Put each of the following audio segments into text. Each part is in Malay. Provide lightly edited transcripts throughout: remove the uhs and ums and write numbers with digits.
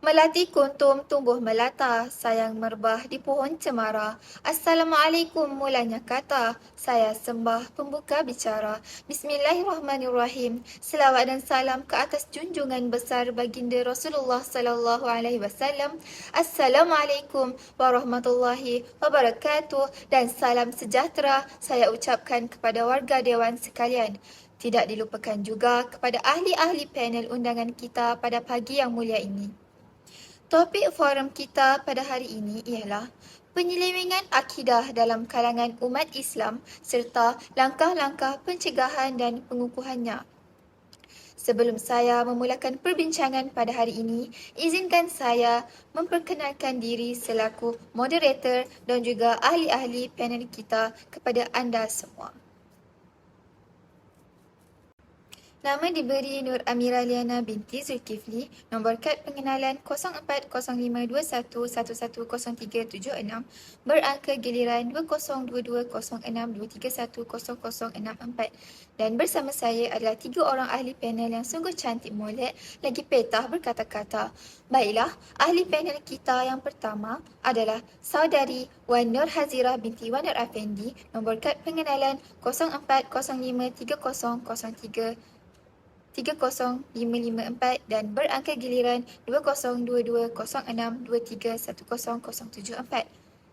Melati kuntum tumbuh melata, sayang merbah di pohon cemara. Assalamualaikum mulanya kata, saya sembah pembuka bicara. Bismillahirrahmanirrahim. Selawat dan salam ke atas junjungan besar baginda Rasulullah sallallahu alaihi wasallam. Assalamualaikum warahmatullahi wabarakatuh dan salam sejahtera saya ucapkan kepada warga dewan sekalian. Tidak dilupakan juga kepada ahli-ahli panel undangan kita pada pagi yang mulia ini. Topik forum kita pada hari ini ialah penyelewengan akidah dalam kalangan umat Islam serta langkah-langkah pencegahan dan pengukuhannya. Sebelum saya memulakan perbincangan pada hari ini, izinkan saya memperkenalkan diri selaku moderator dan juga ahli-ahli panel kita kepada anda semua. Nama diberi Nur Amira Liana binti Zulkifli, nombor kad pengenalan 040521110376, berangka giliran 20220623100064 dan bersama saya adalah 3 orang ahli panel yang sungguh cantik molek lagi petah berkata-kata. Baiklah, ahli panel kita yang pertama adalah saudari Wan Nur Hazirah binti Wan Nur Afendi, nombor kad pengenalan 04053003 30554 dan berangka giliran 20220623100074.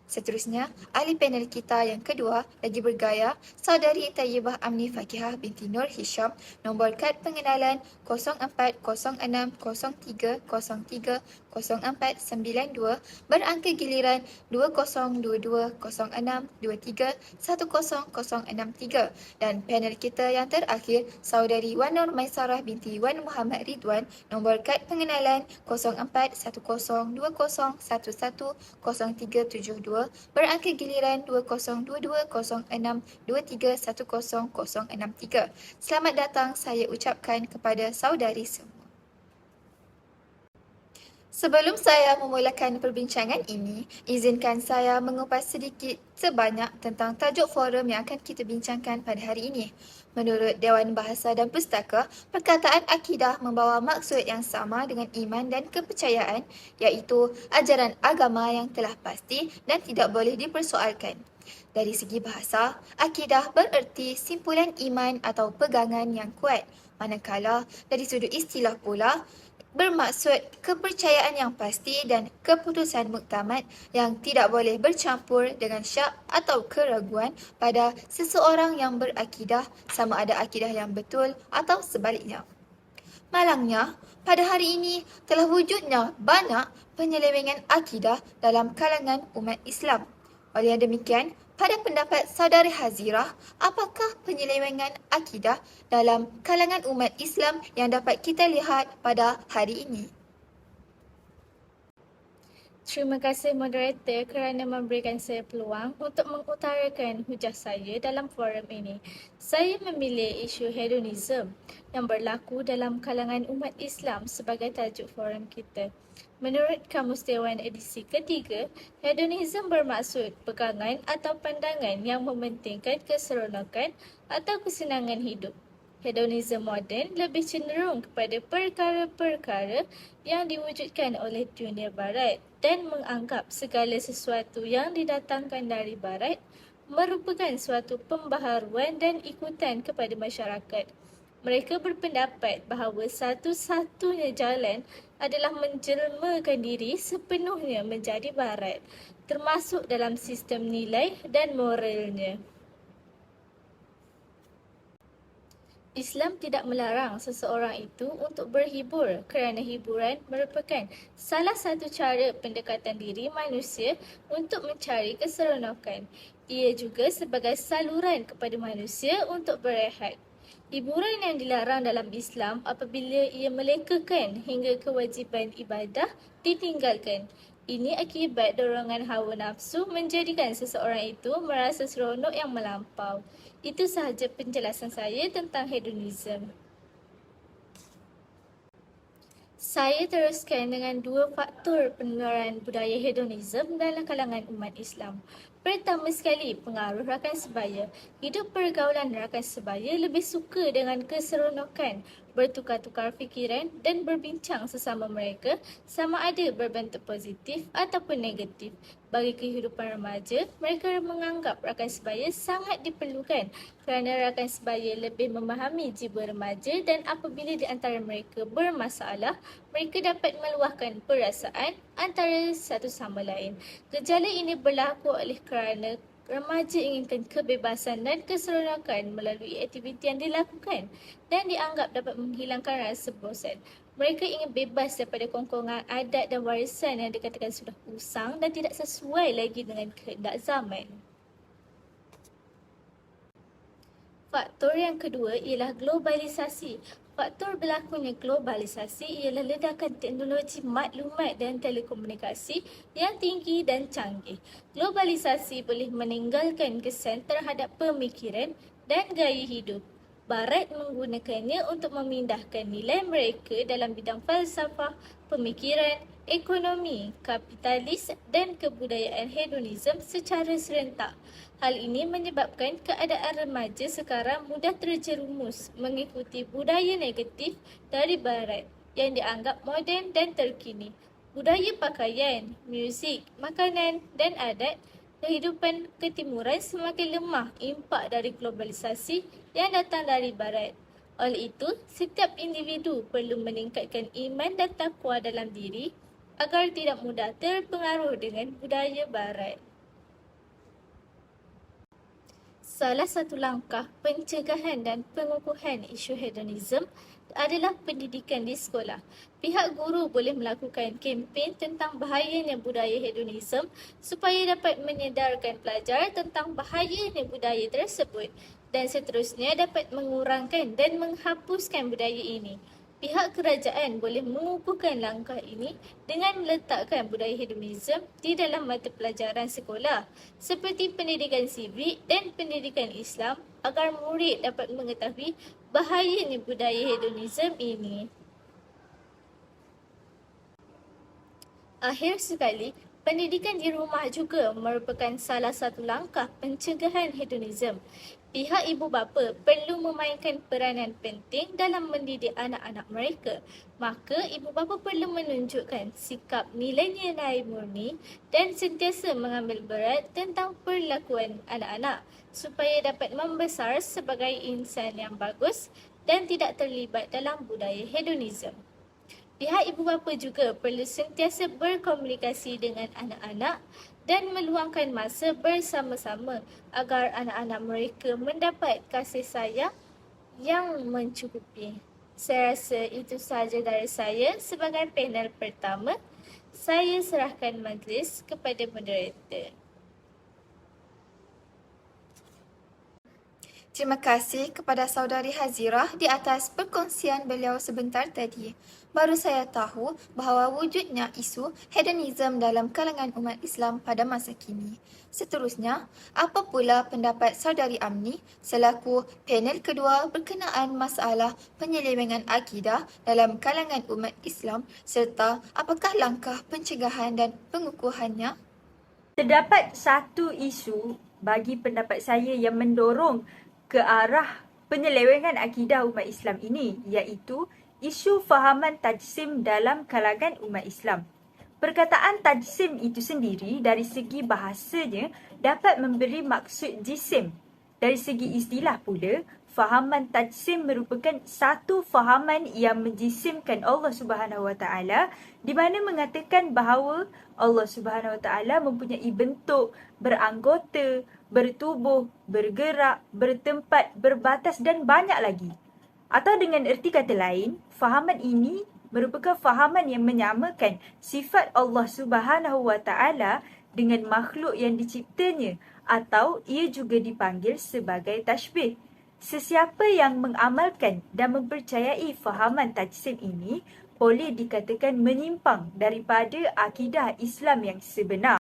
Seterusnya, ahli panel kita yang kedua lagi bergaya, saudari Tayyibah Amni Fakihah binti Nur Hisham, nombor kad pengenalan 040603030492, berangka giliran 20220623100063 dan panel kita yang terakhir, saudari Wan Nur Maisarah binti Wan Muhammad Ridwan, nombor kad pengenalan 041011110372, berangka giliran 20220623100063. Selamat datang saya ucapkan kepada saudari semua. Sebelum saya memulakan perbincangan ini, izinkan saya mengupas sedikit sebanyak tentang tajuk forum yang akan kita bincangkan pada hari ini. Menurut Dewan Bahasa dan Pustaka, perkataan akidah membawa maksud yang sama dengan iman dan kepercayaan, iaitu ajaran agama yang telah pasti dan tidak boleh dipersoalkan. Dari segi bahasa, akidah bererti simpulan iman atau pegangan yang kuat, manakala dari sudut istilah pula, bermaksud kepercayaan yang pasti dan keputusan muktamad yang tidak boleh bercampur dengan syak atau keraguan pada seseorang yang berakidah, sama ada akidah yang betul atau sebaliknya. Malangnya, pada hari ini telah wujudnya banyak penyelewengan akidah dalam kalangan umat Islam. Oleh yang demikian, pada pendapat saudari Hazirah, apakah penyelewengan akidah dalam kalangan umat Islam yang dapat kita lihat pada hari ini? Terima kasih moderator kerana memberikan saya peluang untuk mengutarakan hujah saya dalam forum ini. Saya memilih isu hedonism yang berlaku dalam kalangan umat Islam sebagai tajuk forum kita. Menurut Kamus Dewan edisi ketiga, hedonism bermaksud pegangan atau pandangan yang mementingkan keseronokan atau kesenangan hidup. Hedonisme moden lebih cenderung kepada perkara-perkara yang diwujudkan oleh dunia barat dan menganggap segala sesuatu yang didatangkan dari barat merupakan suatu pembaharuan dan ikutan kepada masyarakat. Mereka berpendapat bahawa satu-satunya jalan adalah menjelmakan diri sepenuhnya menjadi barat, termasuk dalam sistem nilai dan moralnya. Islam tidak melarang seseorang itu untuk berhibur kerana hiburan merupakan salah satu cara pendekatan diri manusia untuk mencari keseronokan. Ia juga sebagai saluran kepada manusia untuk berehat. Hiburan yang dilarang dalam Islam apabila ia melekakan hingga kewajipan ibadah ditinggalkan. Ini akibat dorongan hawa nafsu menjadikan seseorang itu merasa seronok yang melampau. Itu sahaja penjelasan saya tentang hedonisme. Saya teruskan dengan 2 faktor penularan budaya hedonisme dalam kalangan umat Islam. Pertama sekali, pengaruh rakan sebaya. Hidup pergaulan rakan sebaya lebih suka dengan keseronokan, bertukar-tukar fikiran dan berbincang sesama mereka sama ada berbentuk positif ataupun negatif. Bagi kehidupan remaja, mereka menganggap rakan sebaya sangat diperlukan kerana rakan sebaya lebih memahami jiwa remaja dan apabila di antara mereka bermasalah, mereka dapat meluahkan perasaan antara satu sama lain. Gejala ini berlaku oleh kerana remaja inginkan kebebasan dan keseronokan melalui aktiviti yang dilakukan dan dianggap dapat menghilangkan rasa bosan. Mereka ingin bebas daripada kongkongan adat dan warisan yang dikatakan sudah usang dan tidak sesuai lagi dengan kehendak zaman. Faktor yang kedua ialah globalisasi. Faktor berlakunya globalisasi ialah ledakan teknologi maklumat dan telekomunikasi yang tinggi dan canggih. Globalisasi boleh meninggalkan kesan terhadap pemikiran dan gaya hidup. Barat menggunakannya untuk memindahkan nilai mereka dalam bidang falsafah, pemikiran, ekonomi, kapitalis dan kebudayaan hedonisme secara serentak. Hal ini menyebabkan keadaan remaja sekarang mudah terjerumus mengikuti budaya negatif dari Barat yang dianggap moden dan terkini. Budaya pakaian, muzik, makanan dan adat kehidupan ketimuran semakin lemah impak dari globalisasi yang datang dari Barat. Oleh itu, setiap individu perlu meningkatkan iman dan takwa dalam diri agar tidak mudah terpengaruh dengan budaya Barat. Salah satu langkah pencegahan dan pengukuhan isu hedonisme adalah pendidikan di sekolah. Pihak guru boleh melakukan kempen tentang bahayanya budaya hedonisme supaya dapat menyedarkan pelajar tentang bahayanya budaya tersebut dan seterusnya dapat mengurangkan dan menghapuskan budaya ini. Pihak kerajaan boleh mengukuhkan langkah ini dengan meletakkan budaya hedonisme di dalam mata pelajaran sekolah seperti pendidikan sivik dan pendidikan Islam agar murid dapat mengetahui bahayanya budaya hedonisme ini. Akhir sekali, pendidikan di rumah juga merupakan salah satu langkah pencegahan hedonisme. Pihak ibu bapa perlu memainkan peranan penting dalam mendidik anak-anak mereka. Maka, ibu bapa perlu menunjukkan sikap nilai-nilai murni dan sentiasa mengambil berat tentang perlakuan anak-anak supaya dapat membesar sebagai insan yang bagus dan tidak terlibat dalam budaya hedonisme. Pihak ibu bapa juga perlu sentiasa berkomunikasi dengan anak-anak dan meluangkan masa bersama-sama agar anak-anak mereka mendapat kasih sayang yang mencukupi. Saya rasa itu sahaja dari saya sebagai panel pertama. Saya serahkan majlis kepada moderator. Terima kasih kepada saudari Hazirah di atas perkongsian beliau sebentar tadi. Baru saya tahu bahawa wujudnya isu hedonisme dalam kalangan umat Islam pada masa kini. Seterusnya, apa pula pendapat saudari Amni selaku panel kedua berkenaan masalah penyelewengan akidah dalam kalangan umat Islam serta apakah langkah pencegahan dan pengukuhannya? Terdapat satu isu bagi pendapat saya yang mendorong ke arah penyelewengan akidah umat Islam ini, iaitu isu fahaman tajsim dalam kalangan umat Islam. Perkataan tajsim itu sendiri dari segi bahasanya dapat memberi maksud jisim. Dari segi istilah pula, fahaman tajsim merupakan satu fahaman yang menjisimkan Allah Subhanahu Wa Taala, di mana mengatakan bahawa Allah Subhanahu Wa Taala mempunyai bentuk, beranggota, bertubuh, bergerak, bertempat, berbatas dan banyak lagi. Atau dengan erti kata lain, fahaman ini merupakan fahaman yang menyamakan sifat Allah Subhanahu Wa Taala dengan makhluk yang diciptanya, atau ia juga dipanggil sebagai tashbih. Sesiapa yang mengamalkan dan mempercayai fahaman tajsim ini boleh dikatakan menyimpang daripada akidah Islam yang sebenar.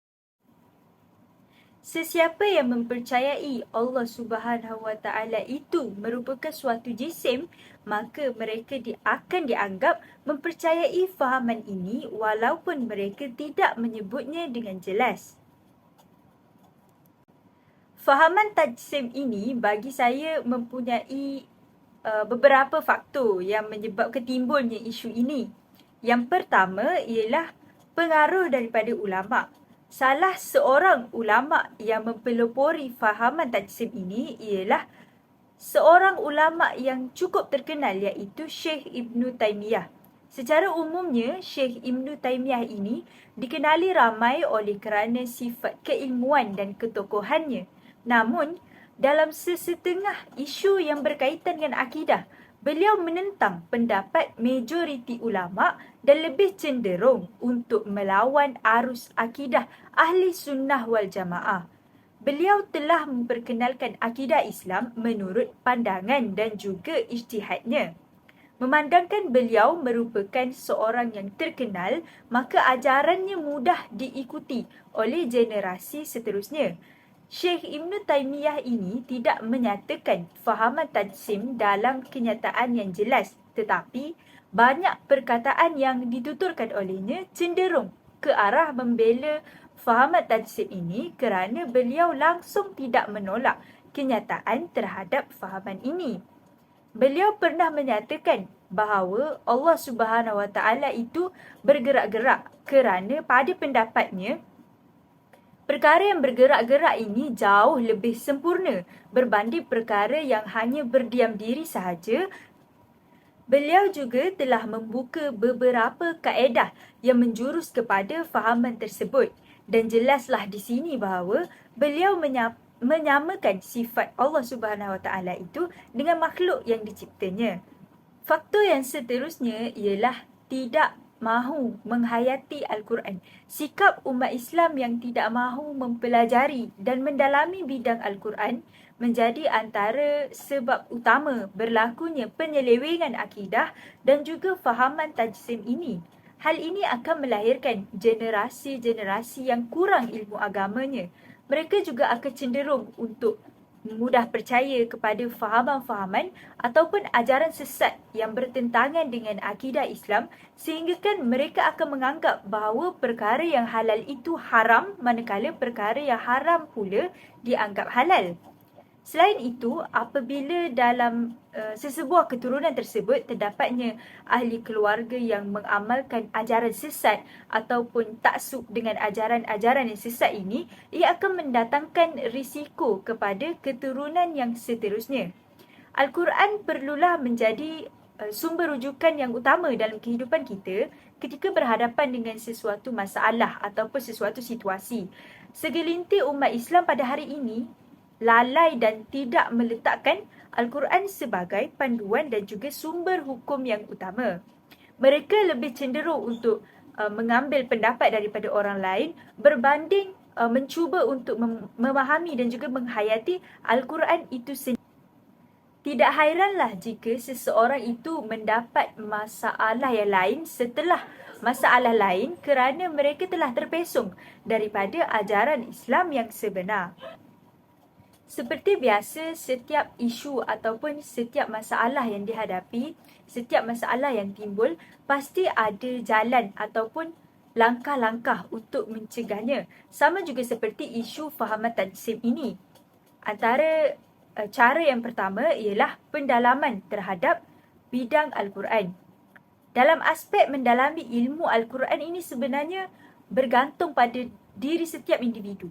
Sesiapa yang mempercayai Allah Subhanahu Wa Taala itu merupakan suatu jisim, maka mereka akan dianggap mempercayai fahaman ini walaupun mereka tidak menyebutnya dengan jelas. Fahaman tajsim ini bagi saya mempunyai beberapa faktor yang menyebabkan timbulnya isu ini. Yang pertama ialah pengaruh daripada ulama. Salah seorang ulama yang mempelopori fahaman tajsim ini ialah seorang ulama yang cukup terkenal iaitu Syekh Ibn Taymiyah. Secara umumnya, Syekh Ibn Taymiyah ini dikenali ramai oleh kerana sifat keilmuan dan ketokohannya. Namun, dalam sesetengah isu yang berkaitan dengan akidah, beliau menentang pendapat majoriti ulama dan lebih cenderung untuk melawan arus akidah ahli sunnah wal jamaah. Beliau telah memperkenalkan akidah Islam menurut pandangan dan juga ijtihadnya. Memandangkan beliau merupakan seorang yang terkenal, maka ajarannya mudah diikuti oleh generasi seterusnya. Syekh Ibn Taymiyah ini tidak menyatakan fahaman tajsim dalam kenyataan yang jelas, tetapi banyak perkataan yang dituturkan olehnya cenderung ke arah membela fahaman tajsim ini kerana beliau langsung tidak menolak kenyataan terhadap fahaman ini. Beliau pernah menyatakan bahawa Allah Subhanahu Wa Taala itu bergerak-gerak kerana pada pendapatnya perkara yang bergerak-gerak ini jauh lebih sempurna berbanding perkara yang hanya berdiam diri sahaja. Beliau juga telah membuka beberapa kaedah yang menjurus kepada fahaman tersebut dan jelaslah di sini bahawa beliau menyamakan sifat Allah Subhanahu Wa Taala itu dengan makhluk yang diciptanya. Faktor yang seterusnya ialah tidak mahu menghayati Al-Quran. Sikap umat Islam yang tidak mahu mempelajari dan mendalami bidang Al-Quran menjadi antara sebab utama berlakunya penyelewengan akidah dan juga fahaman tajsim ini. Hal ini akan melahirkan generasi-generasi yang kurang ilmu agamanya. Mereka juga akan cenderung untuk mudah percaya kepada fahaman-fahaman ataupun ajaran sesat yang bertentangan dengan akidah Islam sehingga kan mereka akan menganggap bahawa perkara yang halal itu haram manakala perkara yang haram pula dianggap halal. Selain itu, apabila dalam sesebuah keturunan tersebut terdapatnya ahli keluarga yang mengamalkan ajaran sesat ataupun taksub dengan ajaran-ajaran yang sesat ini, ia akan mendatangkan risiko kepada keturunan yang seterusnya. Al-Quran perlulah menjadi sumber rujukan yang utama dalam kehidupan kita ketika berhadapan dengan sesuatu masalah ataupun sesuatu situasi. Segelintir umat Islam pada hari ini lalai dan tidak meletakkan Al-Quran sebagai panduan dan juga sumber hukum yang utama. Mereka lebih cenderung untuk mengambil pendapat daripada orang lain berbanding mencuba untuk memahami dan juga menghayati Al-Quran itu sendiri. Tidak hairanlah jika seseorang itu mendapat masalah yang lain setelah masalah lain kerana mereka telah terpesong daripada ajaran Islam yang sebenar. Seperti biasa, setiap isu ataupun setiap masalah yang dihadapi, setiap masalah yang timbul, pasti ada jalan ataupun langkah-langkah untuk mencegahnya. Sama juga seperti isu fahaman tajsim ini. Antara cara yang pertama ialah pendalaman terhadap bidang Al-Quran. Dalam aspek mendalami ilmu Al-Quran ini sebenarnya bergantung pada diri setiap individu.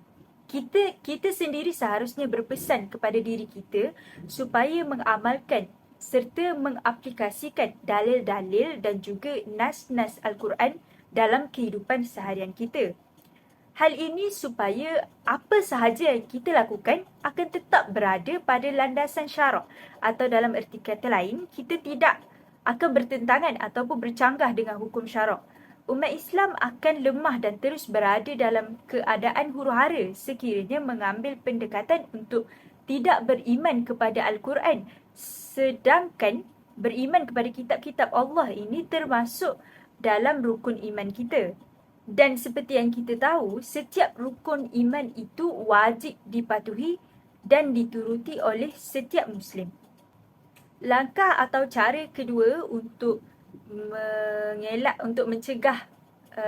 Kita sendiri seharusnya berpesan kepada diri kita supaya mengamalkan serta mengaplikasikan dalil-dalil dan juga nas-nas Al-Quran dalam kehidupan seharian kita. Hal ini supaya apa sahaja yang kita lakukan akan tetap berada pada landasan syarak atau dalam erti kata lain, kita tidak akan bertentangan ataupun bercanggah dengan hukum syarak. Umat Islam akan lemah dan terus berada dalam keadaan huru-hara sekiranya mengambil pendekatan untuk tidak beriman kepada Al-Quran. Sedangkan beriman kepada kitab-kitab Allah ini termasuk dalam rukun iman kita. Dan seperti yang kita tahu, setiap rukun iman itu wajib dipatuhi dan dituruti oleh setiap Muslim. Langkah atau cara kedua untuk mencegah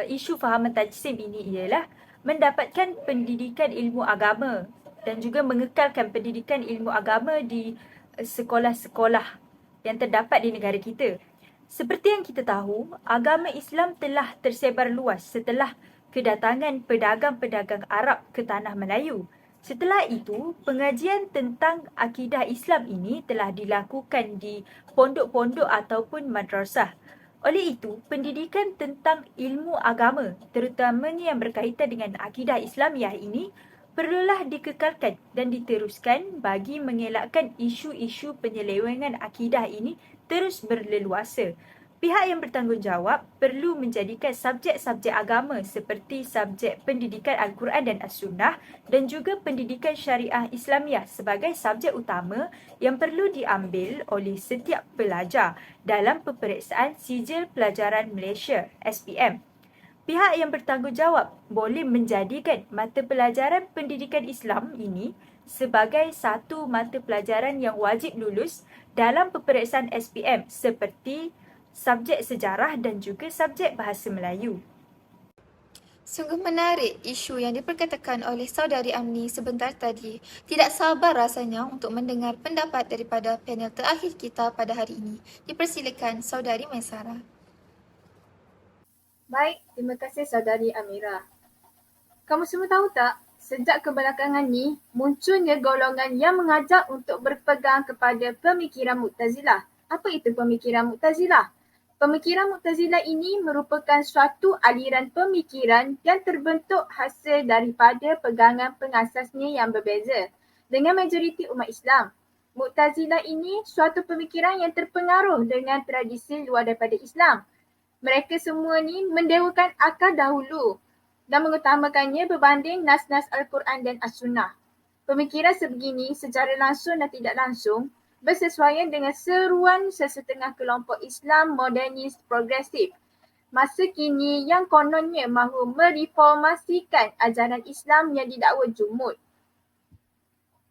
isu fahaman tajsim ini ialah mendapatkan pendidikan ilmu agama. dan juga mengekalkan pendidikan ilmu agama di sekolah-sekolah yang terdapat di negara kita. Seperti yang kita tahu, agama Islam telah tersebar luas setelah kedatangan pedagang-pedagang Arab ke tanah Melayu. Setelah itu, pengajian tentang akidah Islam ini telah dilakukan di pondok-pondok ataupun madrasah. Oleh itu, pendidikan tentang ilmu agama, terutamanya yang berkaitan dengan akidah Islamiah ini, perlulah dikekalkan dan diteruskan bagi mengelakkan isu-isu penyelewengan akidah ini terus berleluasa. Pihak yang bertanggungjawab perlu menjadikan subjek-subjek agama seperti subjek pendidikan Al-Quran dan As-Sunnah dan juga pendidikan syariah Islamiah sebagai subjek utama yang perlu diambil oleh setiap pelajar dalam peperiksaan Sijil Pelajaran Malaysia (SPM). Pihak yang bertanggungjawab boleh menjadikan mata pelajaran pendidikan Islam ini sebagai satu mata pelajaran yang wajib lulus dalam peperiksaan SPM seperti subjek sejarah dan juga subjek bahasa Melayu. Sungguh menarik isu yang diperkatakan oleh saudari Amni sebentar tadi. Tidak sabar rasanya untuk mendengar pendapat daripada panel terakhir kita pada hari ini. Dipersilakan saudari Maisara. Baik, terima kasih saudari Amira. Kamu semua tahu tak, sejak kebelakangan ni, munculnya golongan yang mengajak untuk berpegang kepada pemikiran Mu'tazilah. Apa itu pemikiran Mu'tazilah? Pemikiran Mu'tazilah ini merupakan suatu aliran pemikiran yang terbentuk hasil daripada pegangan pengasasnya yang berbeza dengan majoriti umat Islam. Mu'tazilah ini suatu pemikiran yang terpengaruh dengan tradisi luar daripada Islam. Mereka semua ni mendewakan akal dahulu dan mengutamakannya berbanding nas-nas Al-Quran dan As-Sunnah. Pemikiran sebegini secara langsung dan tidak langsung bersesuaian dengan seruan sesetengah kelompok Islam modernis progresif masa kini yang kononnya mahu mereformasikan ajaran Islam yang didakwa jumud.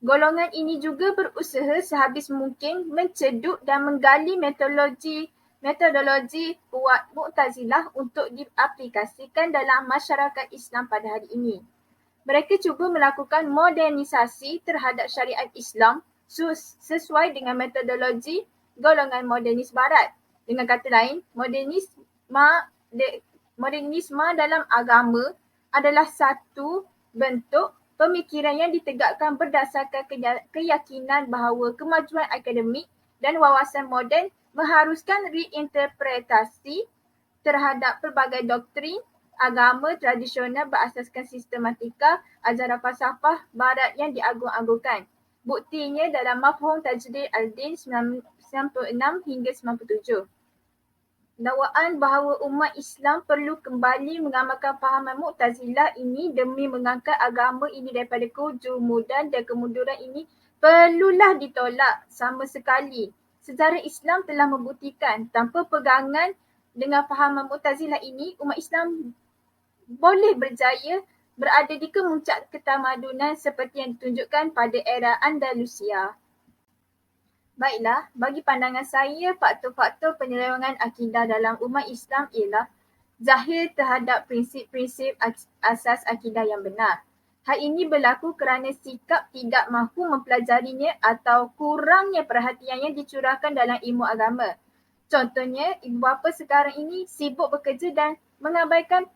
Golongan ini juga berusaha sehabis mungkin menceduk dan menggali metodologi kuat Mu'tazilah untuk diaplikasikan dalam masyarakat Islam pada hari ini. Mereka cuba melakukan modernisasi terhadap syariat Islam sesuai dengan metodologi golongan modernis barat. Dengan kata lain, modernisme dalam agama adalah satu bentuk pemikiran yang ditegakkan berdasarkan keyakinan bahawa kemajuan akademik dan wawasan moden mengharuskan reinterpretasi terhadap pelbagai doktrin agama tradisional berasaskan sistematika ajaran falsafah barat yang diagung-agungkan. Buktinya dalam Mafhum Tajdid al-Din 96 hingga 97. Dakwaan bahawa umat Islam perlu kembali mengamalkan fahaman Mu'tazilah ini demi mengangkat agama ini daripada kejumudan dan kemunduran ini perlulah ditolak sama sekali. Sejarah Islam telah membuktikan tanpa pegangan dengan fahaman Mu'tazilah ini, umat Islam boleh berjaya berada di kemuncak ketamadunan seperti yang ditunjukkan pada era Andalusia. Baiklah, bagi pandangan saya, faktor-faktor penyelewengan akidah dalam umat Islam ialah jahil terhadap prinsip-prinsip asas akidah yang benar. Hal ini berlaku kerana sikap tidak mahu mempelajarinya atau kurangnya perhatian yang dicurahkan dalam ilmu agama. Contohnya, ibu bapa sekarang ini sibuk bekerja dan mengabaikan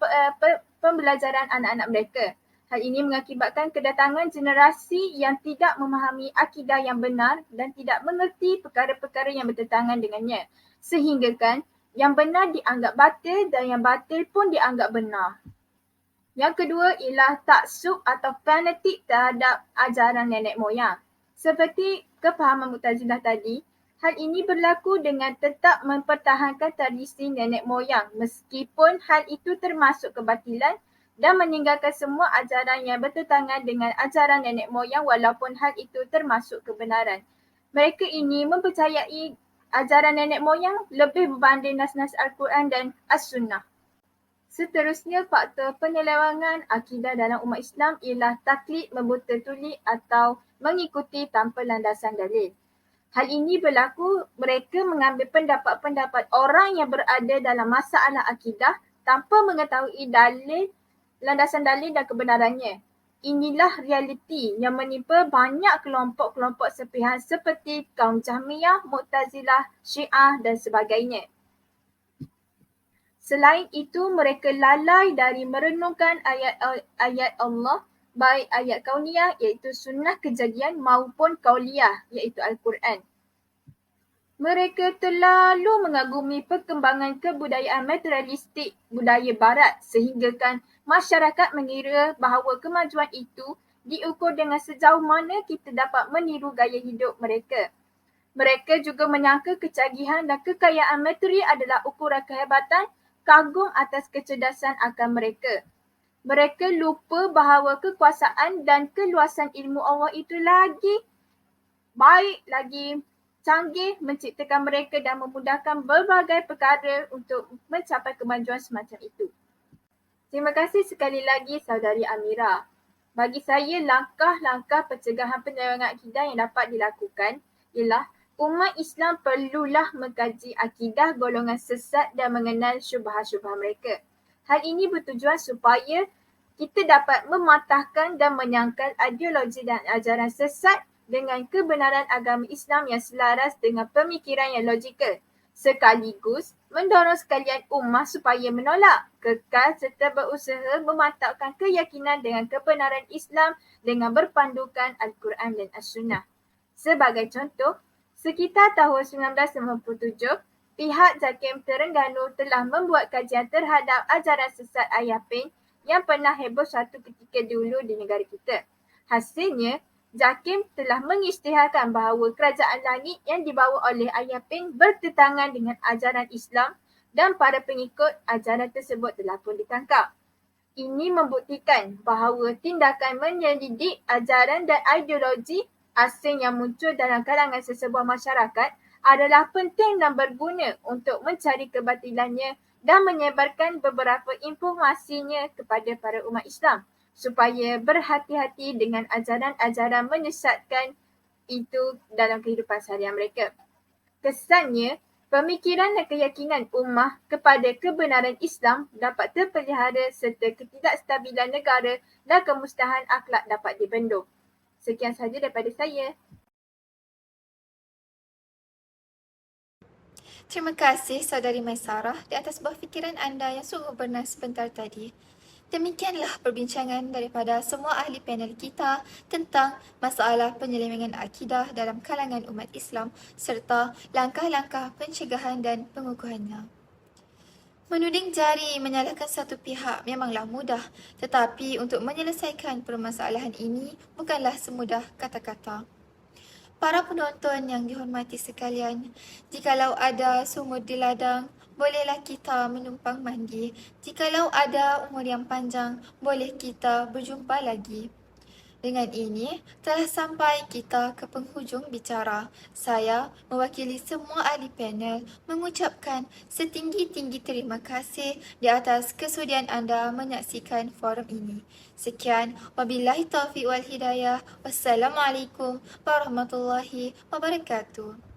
pembelajaran anak-anak mereka. Hal ini mengakibatkan kedatangan generasi yang tidak memahami akidah yang benar dan tidak mengerti perkara-perkara yang bertentangan dengannya. Sehinggakan yang benar dianggap batil dan yang batil pun dianggap benar. Yang kedua ialah taksub atau fanatik terhadap ajaran nenek moyang. Seperti kefahaman Mu'tazilah tadi, hal ini berlaku dengan tetap mempertahankan tradisi nenek moyang meskipun hal itu termasuk kebatilan dan meninggalkan semua ajaran yang bertentangan dengan ajaran nenek moyang walaupun hal itu termasuk kebenaran. Mereka ini mempercayai ajaran nenek moyang lebih berbanding nas-nas Al-Quran dan As-Sunnah. Seterusnya, faktor penyelewengan akidah dalam umat Islam ialah taklid membuta tulik atau mengikuti tanpa landasan dalil. Hal ini berlaku mereka mengambil pendapat-pendapat orang yang berada dalam masalah akidah tanpa mengetahui landasan dalil dan kebenarannya. Inilah realiti yang menimpa banyak kelompok-kelompok sepihan seperti kaum Jahmiyah, Mu'tazilah, Syiah dan sebagainya. Selain itu, mereka lalai dari merenungkan ayat-ayat Allah, baik ayat kauniyah iaitu sunnah kejadian maupun kauliyah iaitu Al-Quran. Mereka terlalu mengagumi perkembangan kebudayaan materialistik budaya barat sehinggakan masyarakat mengira bahawa kemajuan itu diukur dengan sejauh mana kita dapat meniru gaya hidup mereka. Mereka juga menyangka kecanggihan dan kekayaan materi adalah ukuran kehebatan, kagum atas kecerdasan akal mereka. Mereka lupa bahawa kekuasaan dan keluasan ilmu Allah itu lagi baik, lagi canggih menciptakan mereka dan memudahkan berbagai perkara untuk mencapai kemajuan semacam itu. Terima kasih sekali lagi saudari Amira. Bagi saya, langkah-langkah pencegahan penyelewengan akidah yang dapat dilakukan ialah umat Islam perlulah mengkaji akidah golongan sesat dan mengenal syubhat-syubhat mereka. Hal ini bertujuan supaya kita dapat mematahkan dan menyangkal ideologi dan ajaran sesat dengan kebenaran agama Islam yang selaras dengan pemikiran yang logikal, sekaligus mendorong sekalian ummah supaya menolak, kekal serta berusaha memantapkan keyakinan dengan kebenaran Islam dengan berpandukan Al-Quran dan As-Sunnah. Sebagai contoh, sekitar tahun 1997, pihak JAKIM Terengganu telah membuat kajian terhadap ajaran sesat Ayapin yang pernah heboh satu ketika dulu di negara kita. Hasilnya, JAKIM telah mengisytiharkan bahawa kerajaan langit yang dibawa oleh Ayapin bertentangan dengan ajaran Islam dan para pengikut ajaran tersebut telah pun ditangkap. Ini membuktikan bahawa tindakan menyelidik ajaran dan ideologi asing yang muncul dalam kalangan sesebuah masyarakat adalah penting dan berguna untuk mencari kebatilannya dan menyebarkan beberapa informasinya kepada para umat Islam supaya berhati-hati dengan ajaran-ajaran menyesatkan itu dalam kehidupan seharian mereka. Kesannya, pemikiran dan keyakinan ummah kepada kebenaran Islam dapat terpelihara serta ketidakstabilan negara dan kemusnahan akhlak dapat dibendung. Sekian sahaja daripada saya. Terima kasih saudari Maisarah di atas buah fikiran anda yang sungguh benar sebentar tadi. Demikianlah perbincangan daripada semua ahli panel kita tentang masalah penyelewengan akidah dalam kalangan umat Islam serta langkah-langkah pencegahan dan pengukuhannya. Menuding jari menyalahkan satu pihak memanglah mudah, tetapi untuk menyelesaikan permasalahan ini bukanlah semudah kata-kata. Para penonton yang dihormati sekalian, jikalau ada sumur di ladang, bolehlah kita menumpang mandi. Jikalau ada umur yang panjang, boleh kita berjumpa lagi. Dengan ini, telah sampai kita ke penghujung bicara. Saya mewakili semua ahli panel mengucapkan setinggi-tinggi terima kasih di atas kesudian anda menyaksikan forum ini. Sekian, wabillahi taufiq wal hidayah. Wassalamualaikum warahmatullahi wabarakatuh.